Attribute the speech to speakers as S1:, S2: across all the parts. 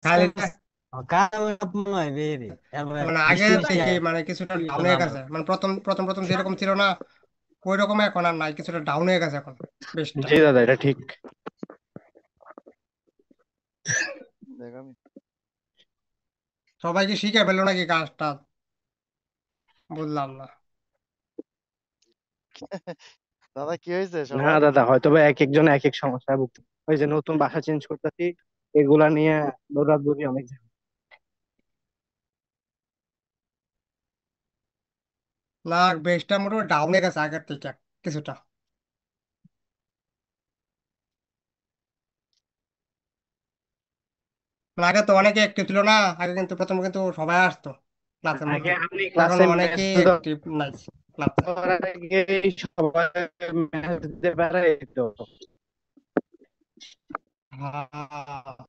S1: খালি কাল নয় রে রে এবার
S2: মানে আগে
S1: বৃষ্টি মিষ্টি
S2: থেকে
S1: খায়
S2: মানে কিছুটা ডাউন
S1: না
S2: হয়ে
S1: আমার।
S2: গেছে, মানে প্রথম প্রথম প্রথম যেরকম ছিল না ওই রকম এখন আর নাই, কিছুটা ডাউন হয়ে গেছে এখন বেশটা।
S3: জি দাদা, এটা ঠিক।
S2: সবাইকে শিখে ফেললো নাকি কাজটা, বুঝলাম না।
S4: দাদা কি হয়েছে
S3: না
S4: সবার?
S3: দাদা, হয়তো বা এক একজন এক এক সমস্যায় ভুগছে। ওই যে নতুন বাসা চেঞ্জ করতেছি, এগুলা নিয়ে দৌড়াদৌড়ি অনেক।
S2: না, বেশটা মোটামুটি ডাউন হয়ে গেছে আগের থেকে কিছুটা। মানে আগে তো অনেকে অ্যাক্টিভ ছিল না, আগে কিন্তু প্রথম কিন্তু সবাই আসতো ক্লাসের
S3: আগে
S2: মধ্যে।
S3: আপনি
S2: এখন
S3: ক্লাসে
S2: অনেকেই
S3: মেসেজ
S2: অ্যাক্টিভ নাই ক্লাসে।
S3: দেওয়ার আগেই সবাই মেসেজ দিতে পারে তো।
S2: হ্যাঁ।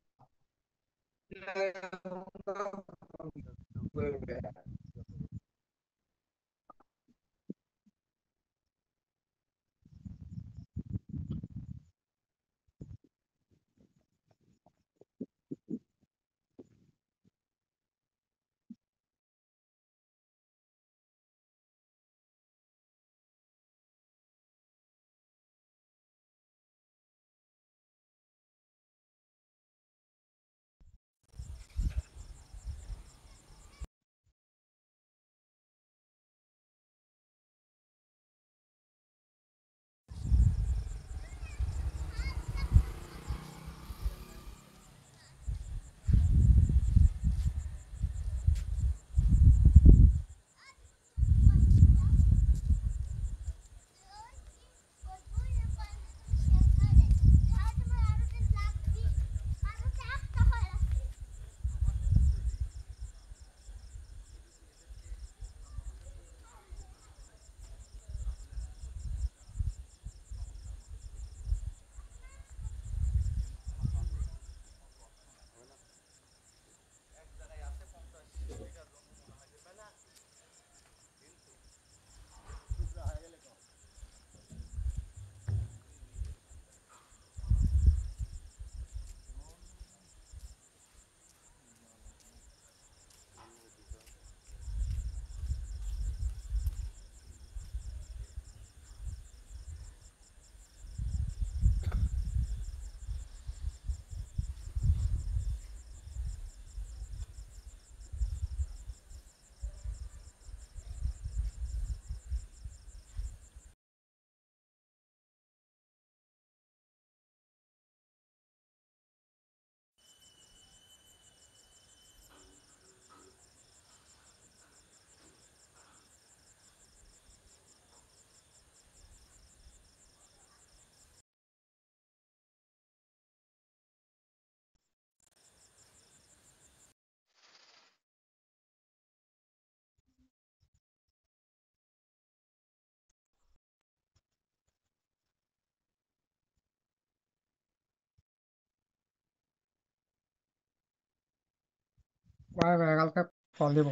S2: ভাই ভাই কালকে কল দিব,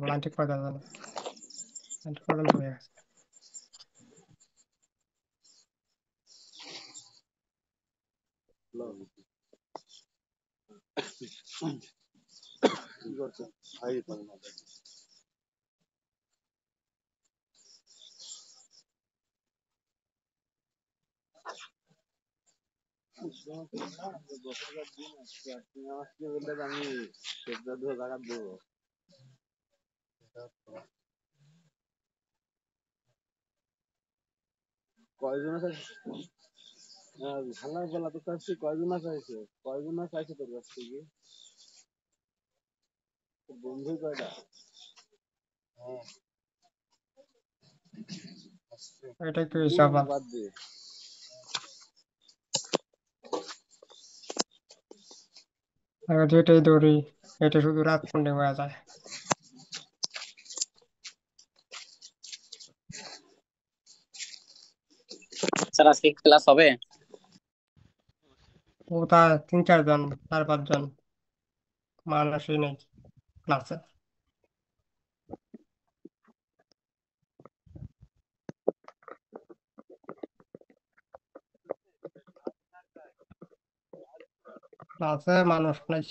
S2: লাইন ঠিক করে দেওয়া যাবে, লাইন ঠিক প্রবলেম হয়ে গেছে। এটা একটু হিসাব আন। আমি যেটাই দৌড়ি এটা শুধু রাত পূর্ণিমা হয়ে যায়।
S5: স্যার আজকে ক্লাস হবে?
S2: ও তা 3-4 জন 4-5 জন মানুষই নেই ক্লাসে। ক্লাসে মানুষ নাই।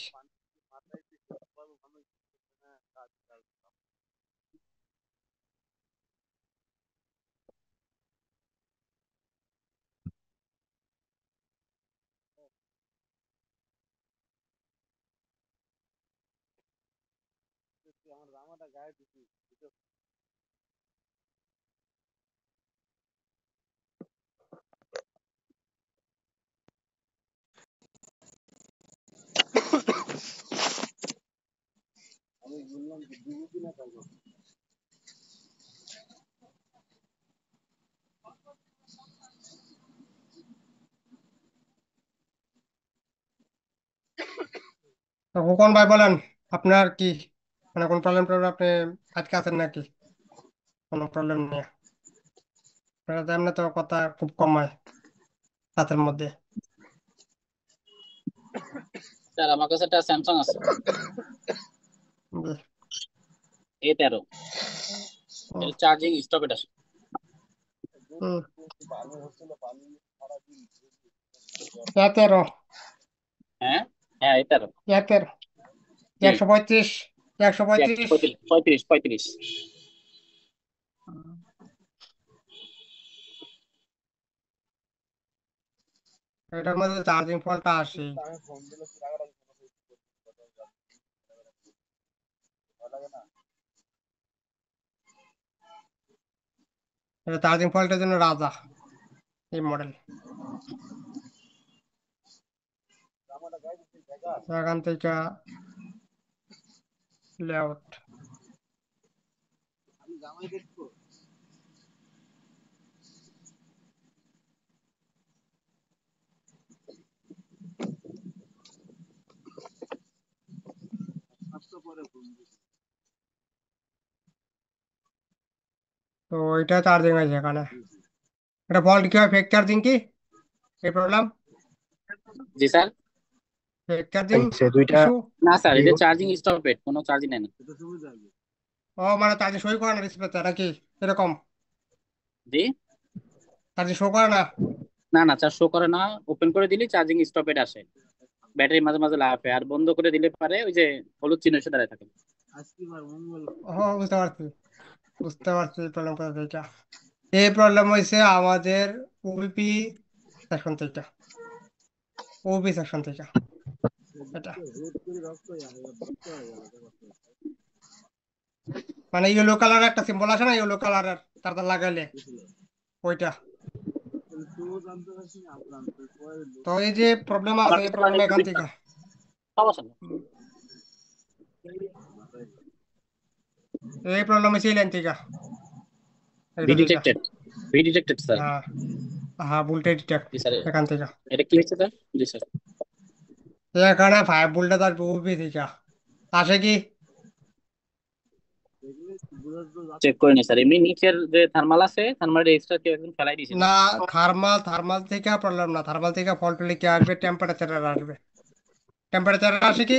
S2: তো কোন ভাই বলেন, আপনার কি মানে কোন প্রবলেম টবলেম আপনি আটকে আছেন নাকি? কোনো প্রবলেম নেই? আপনারা তো এমনি তো কথা খুব কম হয় রাতের মধ্যে।
S5: স্যার আমার কাছে একটা স্যামসাং আছে
S2: জি।
S5: A13,
S2: হুম,
S5: এর চার্জিং স্টপেজ আছে।
S2: হুম। 13,
S5: হ্যাঁ হ্যাঁ A13,
S2: 13,
S5: জি
S2: 135, 135।
S5: 135, 35, 35।
S2: এটার মধ্যে চার্জিং ফলটা আসে। এটা চার্জিং ফল্টের জন্য রাজা এই মডেল। এখান থেকে লেআউট। তো এটা চার্জিং আছে এখানে। এটা ফল্ট কি হয়? ফেক চার্জিং কি এই প্রবলেম?
S5: জি স্যার।
S2: ফেক চার্জিং
S3: সে দুইটা
S2: ইস্যু?
S5: না স্যার,
S3: কি
S5: এটা চার্জিং স্টপেজ, কোনো চার্জিং নেই না।
S2: ও মানে চার্জিং সই করে না ডিসপ্লেতে নাকি এরকম?
S5: জি
S2: চার্জিং শো করে না?
S5: না না, চার্জ শো করে না। ওপেন করে দিলে চার্জিং স্টপেজ আসে, ব্যাটারি মাঝে মাঝে লাফে, আর বন্ধ করে দিলে পারে ওই যে হলুদ চিহ্ন এসে দাঁড়ায় থাকে।
S2: ও বুঝতে পারছি, বুঝতে পারছি প্রবলেম কোথা থেকে। এই প্রবলেম হয়েছে আমাদের ওবিপি সেকশন থেকে, ওবি সেকশন থেকে এটা। মানে ইয়েলো কালার একটা সিম্বল আছে না, ইয়েলো কালারের তারটা লাগাইলে ওইটা। তো এই যে প্রবলেম
S5: আমার
S2: আছে, এই
S5: পিছনে
S2: প্রবলেম
S5: একটু
S2: এখান থেকে।
S5: দিন, সমস্যা নেই।
S2: হুম। এই প্রবলেম হয়েছে এই লাইন থেকে,
S5: ভি
S2: এটা থেকে।
S5: Detected, V detected sir.
S2: হ্যাঁ, হ্যাঁ ভোল্টেজ ডিটেক্ট
S5: জি স্যার।
S2: এখান থেকে।
S5: এটা কি হচ্ছে স্যার? জি স্যার।
S2: এখানে 5 ভোল্টেজ আর ওবি থেকে আসে কি?
S5: চেক করে নি স্যার, এমনি নিচের যে থার্মাল আছে, থার্মাল এক্সট্রা কেউ একজন ফেলাই দিয়েছিল।
S2: না, থার্মাল থেকে প্রবলেম না, থার্মাল থেকে ফল্ট হলে কি আসবে? টেম্পারেচার আসবে। টেম্পারেচার আসে কি?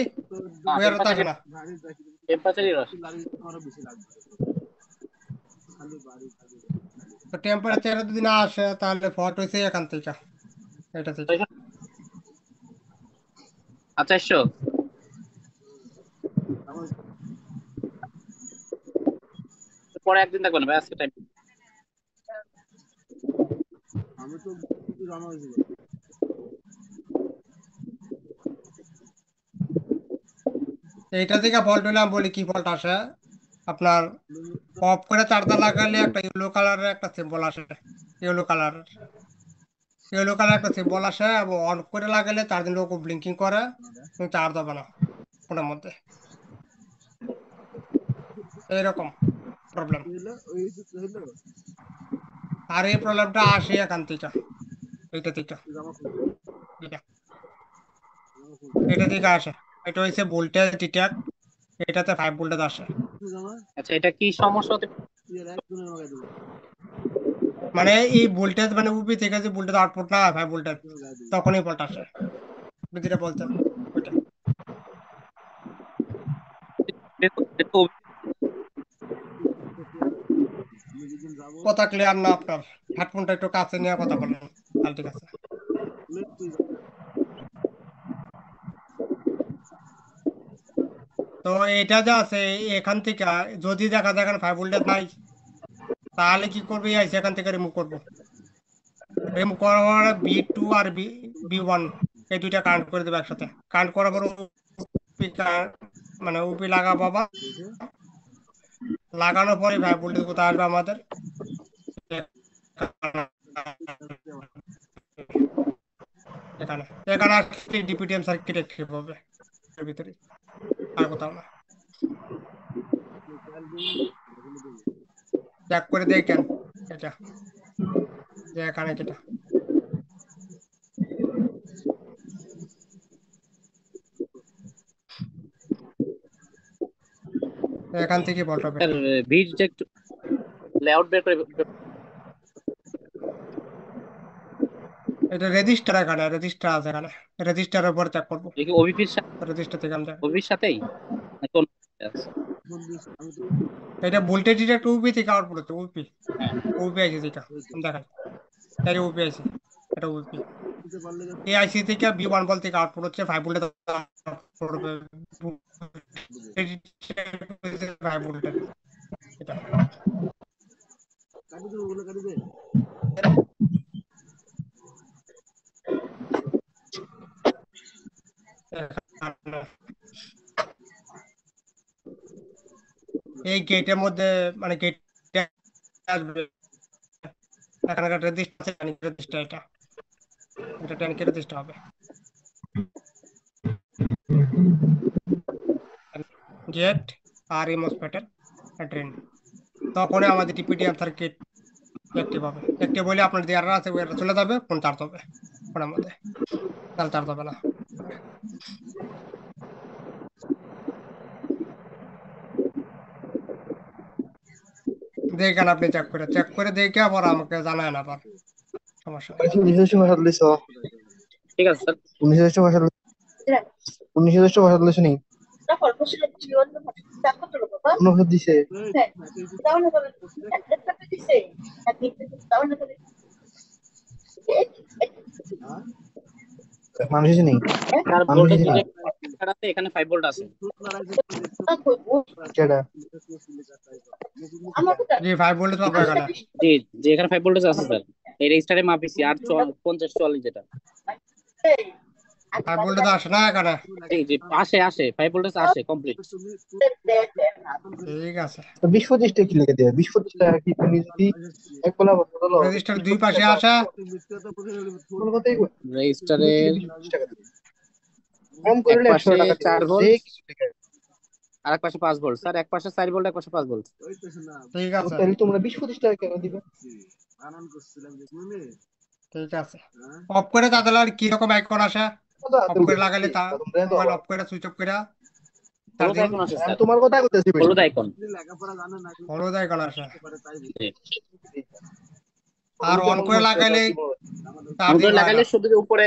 S5: না,
S2: ওই আর তো আসে
S5: টেম্পারেচার,
S2: না।
S5: টেম্পারেচারই রস।
S2: তো টেম্পারেচার যদি না আসে তাহলে ফল্ট হয়েছে এখান থেকে, এটা থেকে।
S5: আচ্ছা এসো, পরে একদিন দেখবেন ভাই, আজকে টাইম।
S2: এইটা থেকে ফল্ট হলে আমি বলি কি ফল্ট আসে আপনার। অফ করে চার্জার লাগালে একটা ইয়েলো কালারের একটা সিম্বল আসে, ইয়েলো কালারের, ইয়েলো কালার একটা সিম্বল আসে, এবং অন করে লাগালে চার্জিং লোক ব্লিঙ্কিং করে, তুমি চার্জ হবে না ফোনের মধ্যে। এইরকম প্রবলেম। আর এই প্রবলেমটা আসে এখান থেকে, এইটা থেকে, এটা, এটা থেকে আসে। এটা হচ্ছে ভোল্টেজ ডিটেক্ট, এটাতে 5 ভোল্টেজ আসে।
S5: আচ্ছা এটা কি সমস্যা হতে?
S2: মানে এই ভোল্টেজ মানে উপি থেকে যে ভোল্টেজ আউটপুট না হয় 5 ভোল্টেজ, তখনই ভোল্ট আসে। আপনি যেটা বলছেন ওইটা। কথা ক্লিয়ার না আপনার, হেডফোনটা একটু কাছে নিয়ে কথা বলেন, তাহলে ঠিক আছে। তো এটা যা আছে এখান থেকে যদি দেখা যায় এখানে 5 ভোল্টেজ নাই, তাহলে কি করবে, এই আইসি এখান থেকে রিমুভ করবো। রিমুভ করার পরে V2 আর V1 এই দুইটা কানেক্ট করে দেবো একসাথে। কানেক্ট করার পর মানে উপি লাগাবো আবার। লাগানোর পরে 5 ভোল্টেজ কোথায় আসবে আমাদের, এখানে এখানে আসলে ডিপিটিএম সার্কিট অ্যাক্টিভ হবে এর ভিতরে, আর কোথাও না। চেক করে দেখেন এটা, যে এখানে যেটা এখান থেকে ভোল্ট হবে।
S5: স্যার ভিডিওটা একটু লেআউট বের করে
S2: এটা রেজিস্টার, এখানে রেজিস্টার আছে, এখানে রেজিস্টারের উপর চেক করবো।
S5: দেখি ওবিপির সাথে,
S2: রেজিস্টার থেকে আমরা
S5: ওবিপির সাথেই না কোন আছে?
S2: এটা ভোল্টেজ একটু উপি থেকে আউটপুট হচ্ছে, উপি
S5: হ্যাঁ
S2: উপি আইসি থেকে দেখেন, এই উপি আইসি, এটা উপি এই আইসি থেকে V1 বল থেকে আউটপুট হচ্ছে 5 ভোল্টেজ, 5 ভোল্টেজ এটা। এই গেটের মধ্যে মানে গেট আসবে, এখানে একটা রেজিস্টার আছে, রেজিস্টার এটা, এটা ট্যাঙ্কের রেজিস্টার হবে। গেট আর এই মসফেটের ড্রেন, তখন আমাদের টিপিটিএম সার্কিট অ্যাক্টিভ হবে। অ্যাক্টিভ হলে আপনার যে এরর আছে ওই error চলে যাবে, ফোন চার্জ হবে ফোনের মধ্যে, তাহলে চার্জ হবে না। দেখেন আপনি চেক করে দেখে আবার আমাকে জানায় না আবার, সমস্যা নেই।
S5: ঠিক আছে স্যার।
S3: 19 ভাষা বলেছ নি? অনুভব দিছে মানুষ নেই,
S5: তার
S3: মানুষ
S5: ভোল্টেজ
S3: নেই
S5: আছে, এখানে 5 ভোল্ট আছে।
S3: কেডা
S2: জি 5 ভোল্টেজ পাবো এখানে।
S5: জি জি এখানে 5 ভোল্টেজ আছে স্যার, এই রেজিস্টারে মাপিছি আর 50 44 যেটা।
S2: 5 ভোল্টেজ আসে না এখানে,
S5: জি জি আসে আসে 5 ভোল্টেজ আসে কমপ্লিট।
S2: ঠিক আছে।
S3: 20-25 কি লিখে দেয়? 20-25 কি তুমি যদি এক বলা বলো
S2: রেজিস্টার দুই পাশে আসে,
S3: কোন কথাই কই
S5: রেজিস্টারের
S3: 20 টাকা দিবে। কম
S5: এক
S3: করলে 100
S5: পাশে
S3: টাকা
S5: 4
S3: দিবে,
S5: ভোল্ট
S3: যে কিছু লিখে।
S5: আর এক পাশে 5 ভোল্ট স্যার, এক পাশে 4 ভোল্ট এক পাশে 5 ভোল্ট।
S2: ঠিক আছে,
S3: তাহলে তোমরা 20-25 টাকা কেন দিবে?
S2: ঠিক আছে। অফ করে তাহলে আর কি রকম আইকন আসে, অফ করে লাগালে তা মোবাইল অফ করে সুইচ অফ করে
S5: হলুদ
S2: চার্জিং,
S5: আইকন আছে
S3: আমি
S5: স্যার,
S3: তোমার কথা কইতেছি বেশি।
S5: হলুদ আইকন।
S2: হলুদ আইকন আসে।
S5: জি।
S2: আর অন করে লাগালে
S5: অন
S2: চার্জিং
S5: করে
S2: হয়
S5: লাগাইলে
S2: না।
S5: শুধু উপরে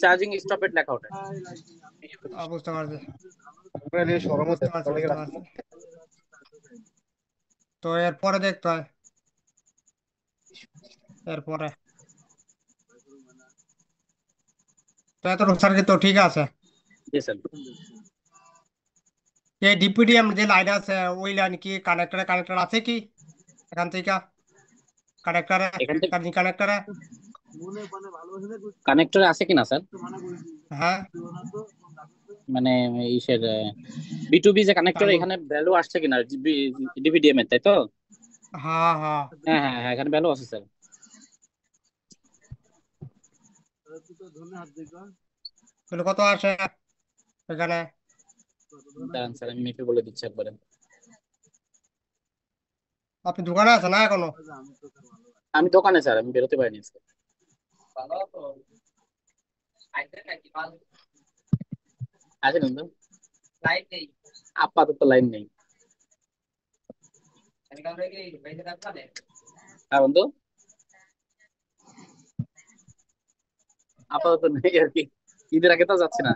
S5: চার্জিং স্টপেড লেখা ওঠে।
S2: বুঝতে পারছি,
S3: মোবাইলে শরম হচ্ছে
S2: বুঝতে পারছি। তো এরপরে দেখতে হয়, এরপরে তো এত সার্কিট তো ঠিক আছে।
S5: জি স্যার।
S2: এই ডিপিডিএম যে লাইন আছে ওই লাইন কি কানেক্টর আছে কি এখান থেকে, কানেক্টরে
S5: এখান থেকে
S2: চার্জিং কানেক্টরে?
S5: কানেক্টর আছে কিনা স্যার?
S2: হ্যাঁ
S5: মানে ইসের B2B যে কানেক্টর,
S2: চার্জিং,
S5: এখানে ভ্যালু আসছে কিনা ডিভিডিএম এর, তাই তো?
S2: হ্যাঁ হ্যাঁ।
S5: হ্যাঁ হ্যাঁ হ্যাঁ এখানে ভ্যালু আছে স্যার।
S2: কত আসে এখানে?
S5: দাঁড়ান স্যার আমি মেপে বলে দিচ্ছি একবারে।
S2: আপনি দোকানে আছেন না এখনো?
S5: আমি দোকানে স্যার, আমি বেরোতে পারিনি আজকে। আছে বন্ধু, আপাতত লাইন নেই। হ্যাঁ বন্ধু, আপাতত নেই আর কি, ঈদের আগে তো যাচ্ছে না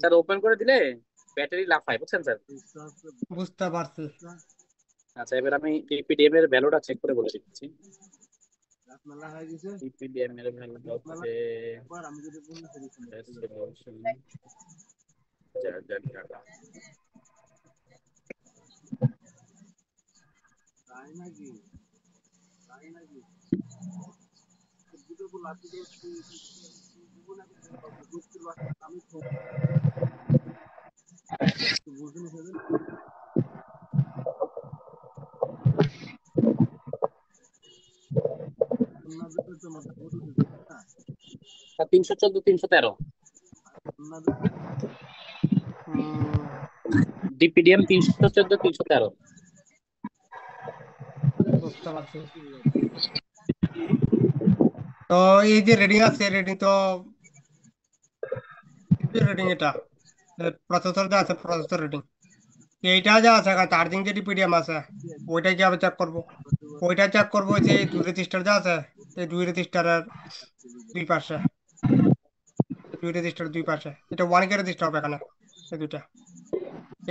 S5: স্যার। ওপেন করে দিলে ব্যাটারি লাফায়, বুঝছেন স্যার।
S2: বুঝতে পারছি।
S5: আচ্ছা এবার আমি পিপিডিএম এর ভ্যালুটা চেক করে বলে দিচ্ছি। পিপিডিএম এর ভ্যালু হচ্ছে 314 313 ডিপিডিএম 314 313।
S2: বুঝতে পারছি। তো এই যে রেডিং আছে, রেডিং তো রেডিং এটা প্রসেসর যা আছে, প্রসেসর রেডিং এইটা যা আছে, চার্জিং যে ডিপিডিএম আছে ওইটাই কি চেক করবো। ওইটা চেক করবো যে এই দুই রেজিস্টার যা আছে, এই দুই রেজিস্টারের দুই পাশে, দুই রেজিস্টার দুই পাশে এটা 1K রেজিস্টার হবে এখানে। এই দুইটা,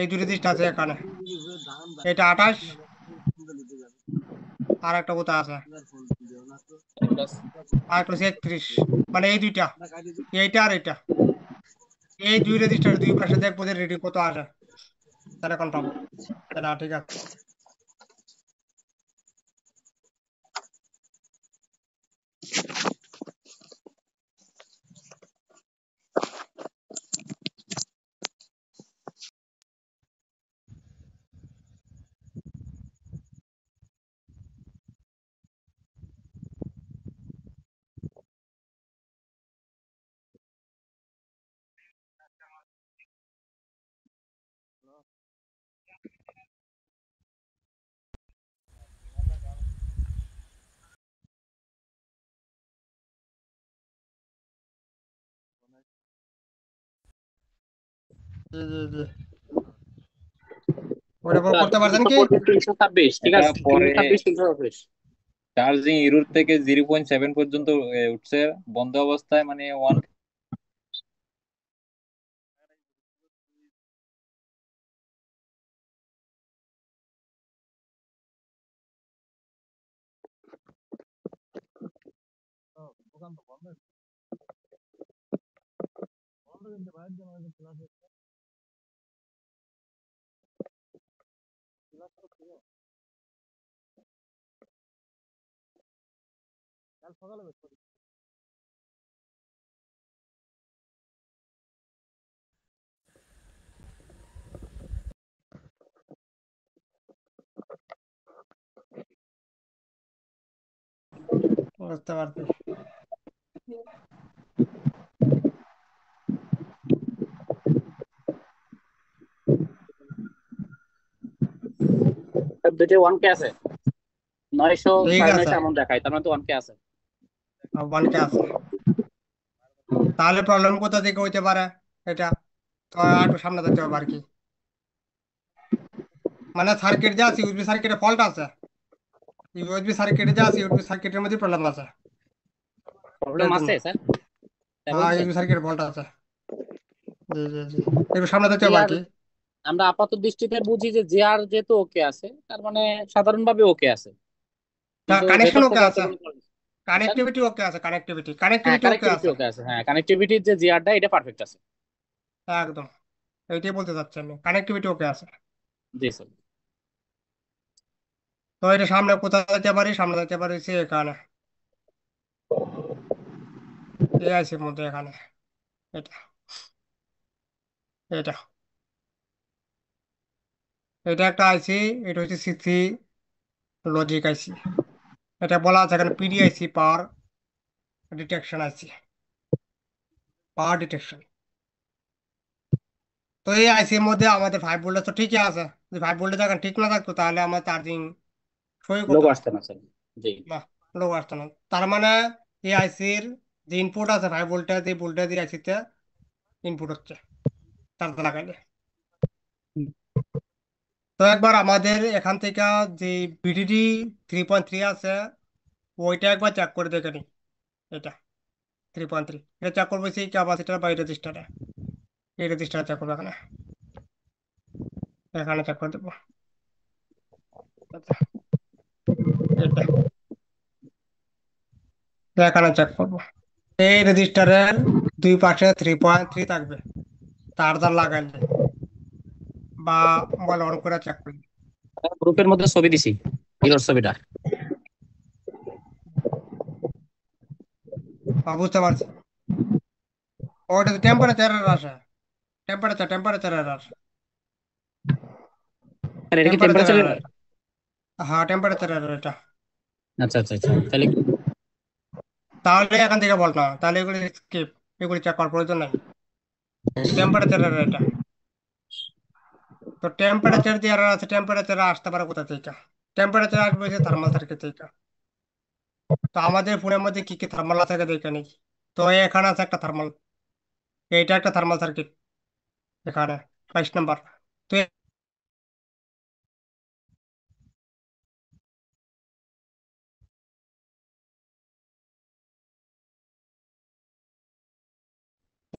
S2: এই দুই রেজিস্টার আছে এখানে, এটা 28 আর একটা কোথায় আছে, আর একটা হচ্ছে 31, মানে এই দুইটা, এইটা আর এটা, এই দুই রেজিস্টার দুই পাশে দেখবো যে রেডিং কত আসে, তাহলে কনফার্ম। তাহলে ঠিক আছে। জি জি জি, ওটা পর করতে পারছেন কি?
S5: 326, ঠিক আছে,
S6: পরে
S5: 326 326।
S6: চার্জিং ইরোর থেকে 0.7 পর্যন্ত উঠছে বন্ধ অবস্থায়, মানে ওয়ান।
S2: বুঝতে পারছি।
S5: দুটো 1K আছে, 900
S2: ঠিক আছে,
S5: 950 এমন দেখায়, তার মানে তো 1K আছে।
S2: 1K আছে, তাহলে প্রবলেম কোথা থেকে হইতে পারে এটা, তো আর একটু সামনে যেতে হবে আর কি। মানে সার্কিট যা আছে, ইউএসবি সার্কিটে ফল্ট আছে, ইউএসবি সার্কিটে যা আছে, ইউএসবি সার্কিটের মধ্যে প্রবলেম আছে
S5: প্রবলেম
S2: এর জন্য।
S5: আছে স্যার, তাই
S2: হ্যাঁ,
S5: বলতেছেন?
S2: ইউএসবি সার্কিটে ফল্ট আছে। জি জি জি, একটু সামনে যেতে হবে আর
S5: জিআর,
S2: কি।
S5: আমরা আপাত দৃষ্টিতে বুঝি যে জিআর যেহেতু ওকে আছে, তার মানে সাধারণভাবে ওকে আছে, কিন্তু
S2: কানেকশন
S5: ভেতর
S2: ওকে
S5: থেকে হয়তো
S2: আছে,
S5: কোনো problem আছে। স্যার,
S2: কানেক্টিভিটি ওকে আছে, কানেক্টিভিটি
S5: হ্যাঁ
S2: কানেক্টিভিটি ওকে
S5: কানেক্টিভিটি
S2: আছে
S5: ওকে আছে, হ্যাঁ কানেক্টিভিটির যে জিআরটা এটা পারফেক্ট আছে।
S2: একদম, এইটাই বলতে চাচ্ছি আমি, কানেক্টিভিটি ওকে আছে।
S5: জি স্যার।
S2: তো এটা সামনে কোথায় যেতে পারি, সামনে যেতে পারি সে এখানে, এই আছে মধ্যে এখানে, এটা এটা এটা একটা আইসি, এটা হচ্ছে সিসি লজিক আইসি, এটা বলা আছে এখানে পিডিআইসি, পাওয়ার ডিটেকশন আইসি, পাওয়ার ডিটেকশন। তো এই আইসির মধ্যে আমাদের 5 ভোল্টেজ তো ঠিকই আছে, যদি 5 ভোল্টেজ এখন ঠিক না থাকতো তাহলে আমার চার্জিং সই করতো
S5: লোগো
S2: না,
S5: আসছে না স্যার। জি।
S2: না লোক আসতো না। তার মানে এই আইসির যে ইনপুট আছে 5 ভোল্টেজ, এই ভোল্টেজ এই আইসিতে ইনপুট হচ্ছে চার্জ লাগাইলে। তো একবার আমাদের এখান থেকে যে বিডিডি 3.3 আছে ওইটা একবার চেক করে দেখে নি, এটা 3.3 এটা চেক করবো সেই ক্যাপাসিটার বা এই রেজিস্টারে, এই রেজিস্টারে চেক করবো এখানে, এখানে চেক করে দেবো। আচ্ছা, এটা এখানে চেক করবো, এই রেজিস্টারের দুই পাশে 3.3 থাকবে, চার্জার লাগাইলে বা মোবাইল অন করে চেক করলে।
S5: গ্রুপের মধ্যে ছবি দিছি হিরোর ছবিটা।
S2: বুঝতে পারছি, ওটা তো টেম্পারেচার এরর আসে, টেম্পারেচার এরর,
S5: আর এটা কি
S2: টেম্পারেচার
S5: টেম্পারেচার?
S2: এরর। হ্যাঁ, টেম্পারেচার এরর এটা।
S5: আচ্ছা আচ্ছা আচ্ছা, তাহলে
S2: তাহলে এখান থেকে বল না, তাহলে এগুলি স্কিপ, এগুলি চেক করার প্রয়োজন নাই, টেম্পারেচার এরর এটা। তো টেম্পারেচার যে এরর আছে, টেম্পারেচার আসতে পারে কোথা থেকে? টেম্পারেচার আসবে যে থার্মাল সার্কিট থেকে। তো আমাদের ফোনের মধ্যে কি কি থার্মাল আছে দেখে নিই। তো এখানে আছে একটা থার্মাল, এইটা একটা থার্মাল সার্কিট এখানে 22 নম্বর। তো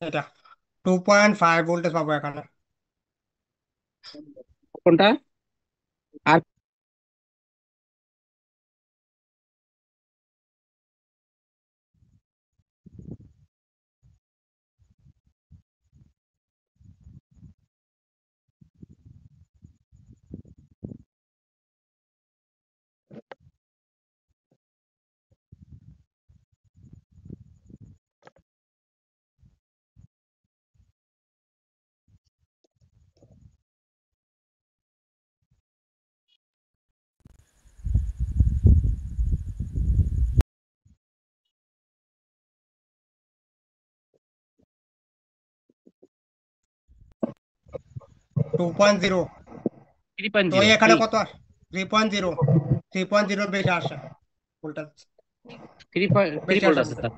S2: এটা 2.5 ভোল্টেজ পাবো এখানে।
S5: কোনটা? আর
S2: 2.0। তো
S5: 3.0
S2: এখানে কত? 3.0, 3.0 বেশি আসে ভোল্টেজ,
S5: 3
S2: বেশি
S5: ভোল্ট
S2: আসে
S5: আছে
S2: ভোল্টেজ,
S5: তার।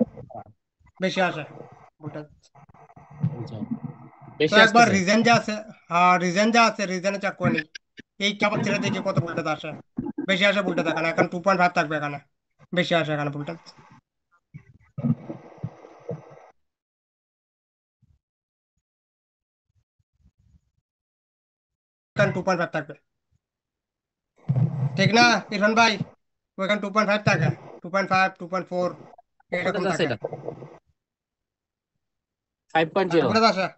S2: বেশি আসে ভোল্টেজ।
S5: আচ্ছা,
S2: তো
S5: বেশি
S2: একবার
S5: আসতেছে।
S2: রিজেন যা আছে, হ্যাঁ রিজেন যা আছে, রিজেনে চেক করে নিই এই ক্যাপাসিটর দেখি কত ভোল্টেজ আসে। বেশি আসে ভোল্টেজ এখানে, এখন 2.5 থাকবে এখানে, বেশি আসে এখানে ভোল্টেজ, এখানে 2.5 থাকবে, ঠিক না ইরফান ভাই? ওইখানে 2.5 থাকে, 2.5, 2.4 এরকম
S5: ভোল্টেজ আছে
S2: থাকে।
S5: এটা 5.0।
S2: ভোল্টেজ আসে।
S5: জি।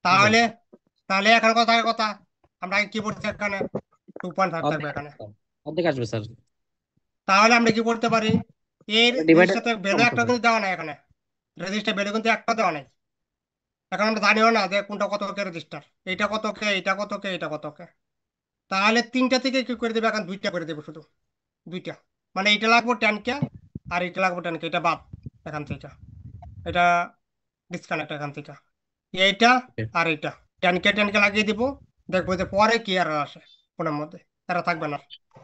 S2: তাহলে তাহলে এখন কথা কথা, আমরা কি বলছি এখানে 2.5 থাকবে
S5: অর্ধেক
S2: এখানে।
S5: অর্ধেক আসবে স্যার।
S2: তাহলে আমরা কি করতে পারি, এর
S5: ডিভাইডার
S2: রেজিস্টার ভ্যালু
S5: সমস্যা
S2: একটা
S5: স্যার।
S2: কিন্তু দেওয়া নাই এখানে, রেজিস্টার ভ্যালু কিন্তু একটা দেওয়া নাই। এখন আমরা জানিও না যে কোনটা কত কে রেজিস্টার, এইটা কত কে, এইটা কত কে, এটা কত কে। তাহলে তিনটা থেকে কি করে দেবে, এখন দুইটা করে দেবো শুধু, দুইটা। মানে এইটা লাগবো 10 কে, আর এইটা লাগবো 10 কে, এটা বাদ এখান থেকে, এটা ডিসকানেক্ট এখান থেকে, এইটা আর এইটা 10 কে লাগিয়ে দিব। দেখবো যে পরে কি আর আসে ফোনের মধ্যে, এরা থাকবে না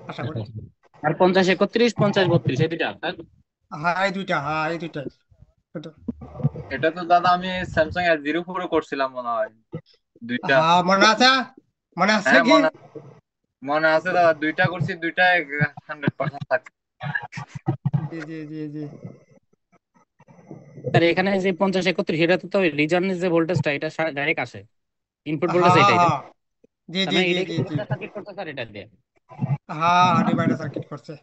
S2: আশা
S5: আচ্ছা,
S2: করি।
S5: আচ্ছা। আর 50 31, 50 32 এই দুইটা, তাই?
S2: হ্যাঁ এই দুইটা, হ্যাঁ এই দুইটাই শুধু।
S6: এটা তো দাদা আমি স্যামসাং S04 করছিলাম মনে হয় দুইটা।
S2: হ্যাঁ মনে আছে, মনে আছে
S6: হ্যাঁ
S2: কি?
S6: মনে মনে আছে দাদা, দুইটা করছি, দুইটাই 100% থাকছে।
S2: জি জি জি জি।
S5: স্যার এখানে যে 50 31, এটা তো রিজনের যে ভোল্টেজটা এটা ডাইরেক্ট আসে, ইনপুট ভোল্টেজ
S2: হ্যাঁ
S5: এটাই, তাই?
S2: হ্যাঁ, জি
S5: তার
S2: জি
S5: মানে
S2: জি
S5: এটা কি
S2: জি জি।
S5: ডিভাইডার সার্কিট করতে স্যার এটা দিয়ে?
S2: হ্যাঁ ডিভাইডার সার্কিট করছে।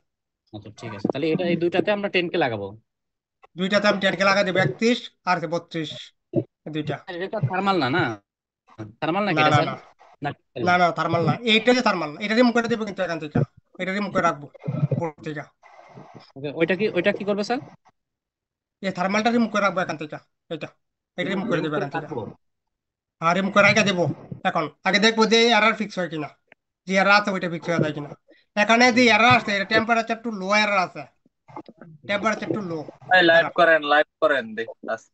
S5: আচ্ছা ঠিক আছে, তাহলে এটা এই দুইটাতে আমরা 10K লাগাবো।
S2: দুইটাতে আমি 10 কে লাগাই দেবো, 31 আর 32, দুইটা।
S5: আর এটা তো থার্মাল না, না থার্মাল নাকি
S2: না
S5: এটা
S2: না
S5: স্যার?
S2: না
S5: না
S2: না না, থার্মাল না, এইটা যে থার্মাল না, এটা দিয়ে মুখে দেবো কিন্তু এখান থেকে, এটা দিয়ে মুখে রাখবো বোর্ড থেকে।
S5: ওকে, ওইটা কি করবে স্যার?
S2: এই থার্মালটা রিমুভ করে রাখবো এখান থেকে, এটা, এটা রিমুভ করে
S5: রিমুভ
S2: দেবো
S5: করে
S2: এখান থেকে।
S5: রাখবো?
S2: আর রিমুভ করে রেখে দেবো। এখন আগে দেখবো যে এরর ফিক্স হয় কিনা, যে এরর আছে ওইটা ফিক্স হয়ে যায় কিনা। এখানে যে এরর আছে, এটা টেম্পারেচার টু লো এরর আছে, temperature to low
S6: live
S2: error.
S6: করেন, লাইভ করেন, দেখতাছি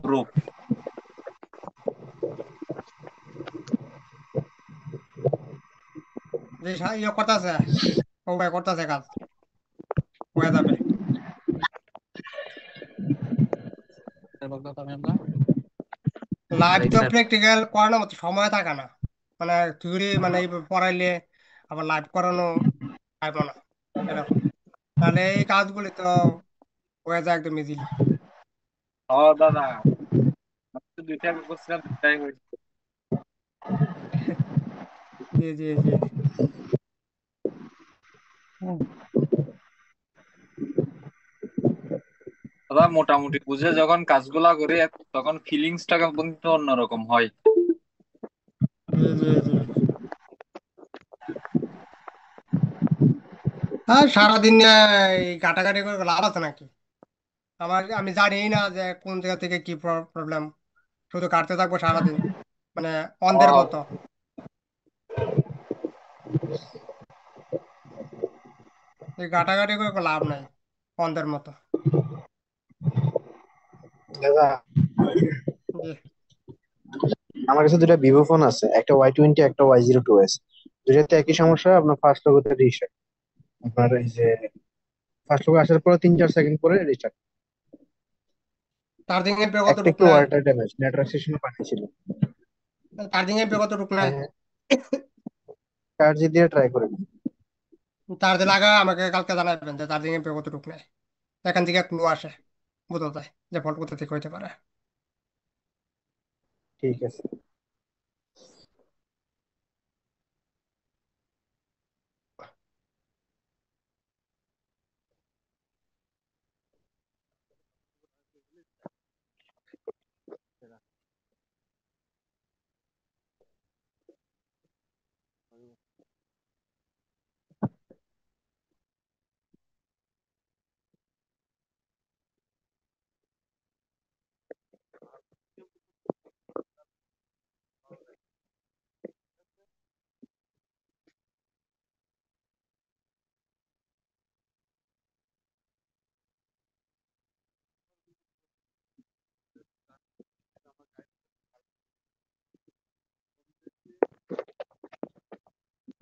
S6: প্রুফ।
S2: যে ইয়ে করতেছে, ও ভাই করতেছে কাজ, হয়ে যাবে। লাইভ
S5: রাইট
S2: তো
S5: স্যার।
S2: প্র্যাকটিক্যাল করানোর মতো সময় থাকে না, মানে থিওরি মানে এই পড়াইলে আবার লাইভ করানো পাইব না এরকম। তাহলে এই কাজগুলি তো হয়ে যায় একদম ইজিলি।
S6: ও দাদা, আমি তো দুইটা করছিলাম, দুইটাই হয়েছে।
S2: জি জি জি। হুম।
S6: দাদা মোটামুটি বুঝে যখন কাজগুলা করি তখন ফিলিংসটা কিন্তু অন্যরকম হয়।
S2: জি জি জি। হ্যাঁ, সারাদিন এই ঘাটাঘাটি করে লাভ আছে নাকি? আমি জানি না যে কোন জায়গা থেকে কি প্রবলেম, শুধু কাটতে থাকবো সারাদিন, মানে অন্ধের মতো। এই ঘাটাঘাটি করে কোনো লাভ নাই, অন্ধের মতো।
S3: দাদা,
S2: জি।
S3: আমার কাছে দুটা ভিভো ফোন আছে, একটা Y20, একটা Y02s। দুটাতে একই সমস্যা, আপনার ফার্স্ট লোগোতে রিস্টার্ট। আপনার এই যে ফার্স্ট লোগো আসার পরে 3-4 সেকেন্ড পরে রিস্টার্ট।
S2: চার্জিং এর বেগ কত
S3: একটা
S2: ঢুক
S3: একটু
S2: নেয়?
S3: ওয়াটার ড্যামেজ, নেটওয়ার্ক সেশনে পানি ছিল।
S2: চার্জিং এর বেগ কত ঢুক নেয়?
S3: হ্যাঁ, চার্জ দিয়ে ট্রাই করে নিন।
S2: চার্জে লাগা আমাকে কালকে জানাবেন যে চার্জিং এর বেগ কত ঢুক নেয়। এখান থেকে ক্লু আসে, বোঝা যায় যে ফল্ট কোথা থেকে হইতে পারে।
S3: ঠিক আছে।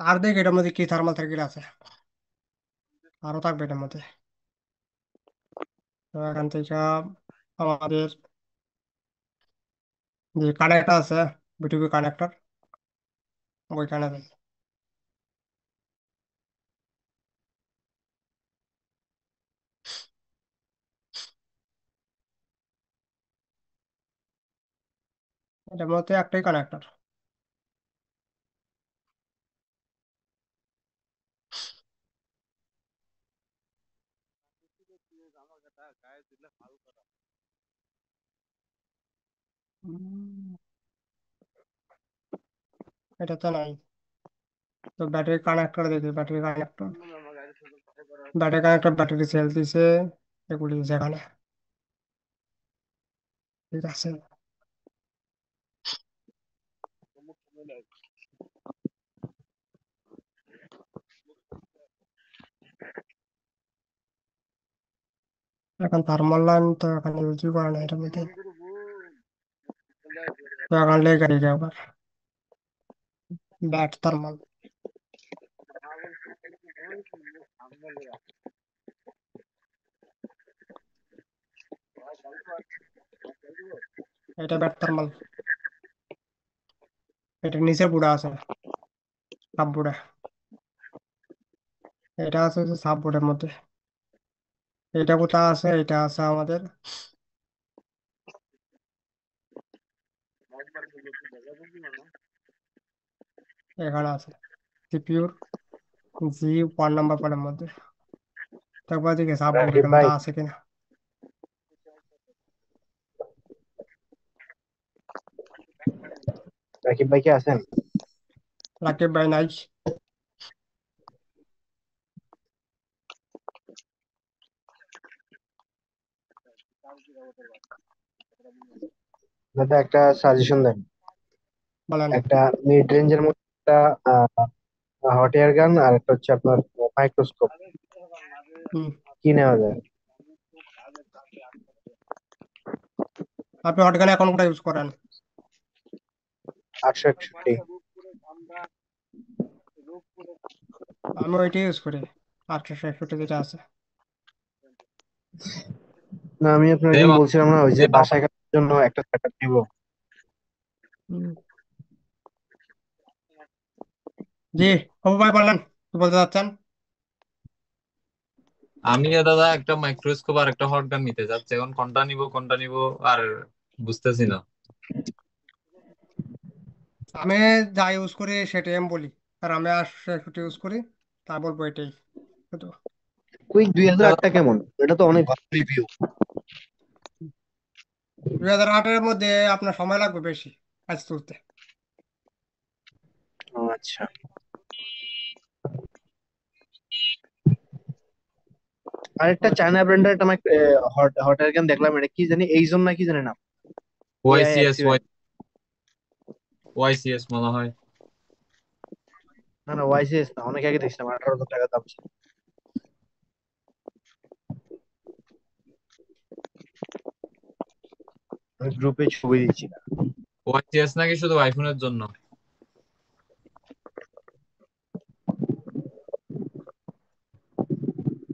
S2: আর দেখ এটার মধ্যে কি থার্মাল সার্কিট আছে, আরো থাকবে এটার মধ্যে। তো এখান থেকে আমাদের যে কানেক্টর আছে, বিটিভি কানেক্টর, ওইখানে দেখ। এটার মধ্যে একটাই কানেক্টর। এটাতে নাই। তো ব্যাটারি কানেক্টর দেখি, ব্যাটারি কানেক্টর ব্যাটারি সেল দিছে, এগুলি যেখানে। ঠিক আছে। এখন থার্মাল লাইন তো এখানে ইউজই করে না এটার মধ্যে। তো এখন লেগে গাড়ি আবার ব্যাট থার্মাল। এটা ব্যাট থার্মাল। এটা নিচে বুড়া আছে, সাব বুড়া। এটা আছে হচ্ছে সাব বোর্ডের মধ্যে। এটা কোথায় আছে? এটা আছে আমাদের এখানে আছে, সিপিইউর G1 নাম্বার প্যাডের মধ্যে। তারপর দিকে সাব
S3: রাকিব
S2: বোর্ডের
S3: ভাই,
S2: মধ্যে আছে কিনা।
S3: রাকিব ভাই কি আছেন?
S2: রাকিব ভাই নাই।
S3: দাদা, একটা সাজেশন দেন।
S2: বলেন।
S3: একটা মিড রেঞ্জের মধ্যে একটা হট এয়ার গান, আর একটা হচ্ছে আপনার মাইক্রোস্কোপ,
S2: হুম।
S3: কি নেওয়া যায়?
S2: আপনি হটগান এখন কোনটা ইউজ করেন?
S3: 861।
S2: আমি ওইটাই ইউজ করি, 861 যেটা আছে।
S3: না, আমি আপনার
S6: দে
S3: একদিন
S6: বা-
S3: বলছিলাম না, ওই যে
S6: দে বাবা।
S3: বাসায় কাটার জন্য একটা সেটআপ নিব।
S2: হুম। জি, অপু ভাই বলেন, কি বলতে চাচ্ছেন?
S6: আমিও দাদা একটা মাইক্রোস্কোপ আর একটা হট গান নিতে চাচ্ছি, এখন কোনটা নিব আর বুঝতেছি না।
S2: আমি যা ইউজ করি সেটাই আমি বলি, আর আমি 861 ইউজ করি, তা বলবো এটাই শুধু।
S3: কুইক 2008টা কেমন? এটা তো অনেক ভালো রিভিউ।
S2: 2018-এর মধ্যে আপনার সময় লাগবে বেশি কাজ তুলতে।
S3: ও আচ্ছা। আরেকটা চায়না ব্র্যান্ডের একটা হট হট এয়ার গান দেখলাম, এটা কি জানি, এই জন্য কি জানি না,
S6: ওয়াইসিএস
S3: AIXUN।
S6: ওয়াইসিএস মনে হয়।
S3: না না, ওয়াইসিএস না, অনেক আগে দেখছিলাম, 18,000 টাকা দাম ছিল। আমি গ্রুপে ছবি দিচ্ছি না।
S6: ওয়াইসিএস নাকি শুধু আইফোনের জন্য?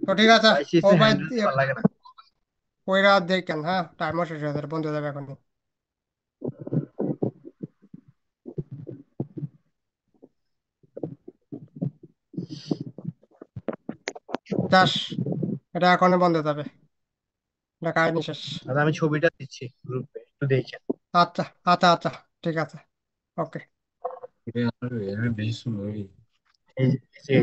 S2: তো ঠিক আছে।
S3: ওয়াইসিএস
S2: ও
S3: এর
S2: ভাই
S3: হ্যান্ডেল ভালো লাগে না।
S2: ওইরা দেখেন, হ্যাঁ টাইমও শেষ হয়ে যাবে, বন্ধ হয়ে যাবে এখন। যাস, এটা এখনই বন্ধ হয়ে যাবে, এটা কাহিনী শেষ।
S3: দাদা আমি ছবিটা দিচ্ছি গ্রুপে, একটু দেখেন।
S2: আচ্ছা আচ্ছা আচ্ছা, ঠিক আছে, ওকে।
S6: বেশি শুনো
S3: এই যে